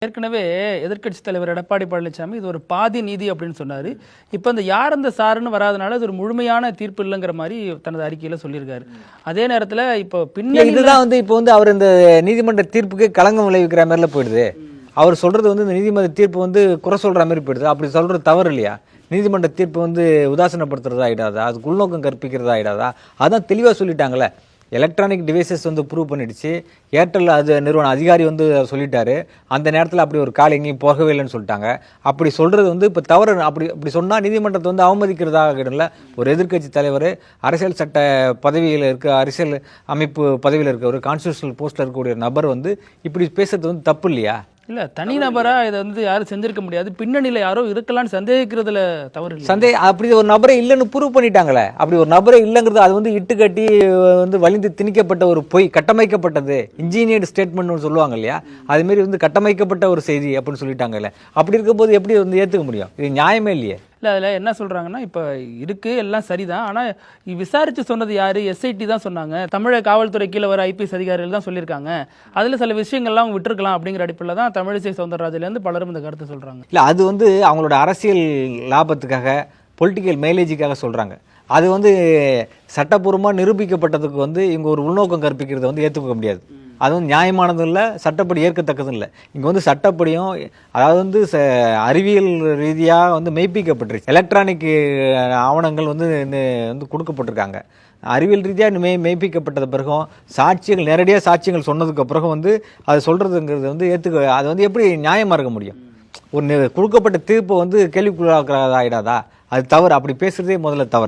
ஏற்கனவே எதிர்க்கட்சி தலைவர் எடப்பாடி பழனிசாமி இது ஒரு பாதி நீதி அப்படின்னு சொன்னாரு. இப்ப இந்த யார் அந்த சாருன்னு வராதனால இது ஒரு முழுமையான தீர்ப்பு இல்லைங்கிற மாதிரி தனது அறிக்கையில சொல்லியிருக்காரு. அதே நேரத்துல இப்போ இதுதான் இப்போ அவர் இந்த நீதிமன்ற தீர்ப்புக்கு களங்கம் விளைவிக்கிற மாதிரில போயிடுது. அவர் சொல்றது இந்த நீதிமன்ற தீர்ப்பு குறை சொல்ற மாதிரி போயிடுது. அப்படி சொல்றது தவறு இல்லையா? நீதிமன்ற தீர்ப்பு உதாசனப்படுத்துறதா ஆயிடாதா? அதுக்கு உள்நோக்கம் கற்பிக்கிறதா ஆயிடாதா? அதான் தெளிவா சொல்லிட்டாங்களே. எலக்ட்ரானிக் டிவைசஸ் ப்ரூவ் பண்ணிடுச்சு. ஏர்டெல் அது நிறுவன அதிகாரி சொல்லிட்டாரு. அந்த நேரத்தில் அப்படி ஒரு கால் எங்கேயும் போகவே இல்லைன்னு சொல்லிட்டாங்க. அப்படி சொல்றது இப்போ தவறு. அப்படி சொன்னால் நீதிமன்றத்தை அவமதிக்கிறதாக இல்லை. ஒரு எதிர்க்கட்சி தலைவர், அரசியல் சட்ட பதவியில் இருக்க, அரசியல் அமைப்பு பதவியில் இருக்க, ஒரு கான்ஸ்டியூஷனல் போஸ்ட்ல இருக்கக்கூடிய நபர் இப்படி பேசுறது தப்பு இல்லையா? இல்ல தனிநபரா இதை யாரும் செஞ்சிருக்க முடியாது. பின்னணியில யாரோ இருக்கலாம்னு சந்தேகிக்கிறதுல தவறு அப்படி ஒரு நபரே இல்லைன்னு ப்ரூவ் பண்ணிட்டாங்களே. அப்படி ஒரு நபரே இல்லைங்கிறது அது இட்டு கட்டி வலிந்து திணிக்கப்பட்ட ஒரு பொய், கட்டமைக்கப்பட்டது, இன்ஜினியர்டு ஸ்டேட்மெண்ட் சொல்லுவாங்க இல்லையா? அது மாதிரி கட்டமைக்கப்பட்ட ஒரு செய்தி அப்படின்னு சொல்லிட்டாங்கல்ல. அப்படி இருக்கும்போது எப்படி ஏற்றுக்க முடியும்? இது நியாயமே இல்லையே. இல்லை அதில் என்ன சொல்கிறாங்கன்னா, இப்போ இருக்குது எல்லாம் சரிதான், ஆனால் விசாரித்து சொன்னது யார்? எஸ்ஐடி தான் சொன்னாங்க. தமிழக காவல்துறை கீழே வர ஐபிஎஸ் அதிகாரிகள் தான் சொல்லியிருக்காங்க. அதில் சில விஷயங்கள்லாம் அவங்க விட்டுருக்கலாம் அப்படிங்கிற அடிப்படையில் தான் தமிழிசை சவுந்தரராஜன்லேருந்து பலரும் இந்த கருத்தை சொல்கிறாங்க. இல்லை அது அவங்களோட அரசியல் லாபத்துக்காக, பொலிட்டிக்கல் மைலேஜுக்காக சொல்கிறாங்க. அது சட்டப்பூர்வமாக நிரூபிக்கப்பட்டதுக்கு இவங்க ஒரு உள்நோக்கம் கற்பிக்கிறத ஏற்றுக்க முடியாது. அது நியாயமானதும் இல்லை, சட்டப்படி ஏற்கத்தக்கதும் இல்லை. இங்கே சட்டப்படியும் அதாவது அறிவியல் ரீதியாக மெய்ப்பிக்கப்பட்டுருச்சு. எலக்ட்ரானிக் ஆவணங்கள் கொடுக்கப்பட்டிருக்காங்க. அறிவியல் ரீதியாக மெய்ப்பிக்கப்பட்டது பிறகும் சாட்சியங்கள், நேரடியாக சாட்சியங்கள் சொன்னதுக்கு பிறகும் அது சொல்கிறதுங்கிறது ஏற்றுக்க, அது எப்படி நியாயமாக இருக்க முடியும்? ஒரு கொடுக்கப்பட்ட தீர்ப்பை கேள்விக்குள்ளாக்கிறதா ஆகிடாதா? அது தவறு. அப்படி பேசுகிறதே முதல்ல தவறு.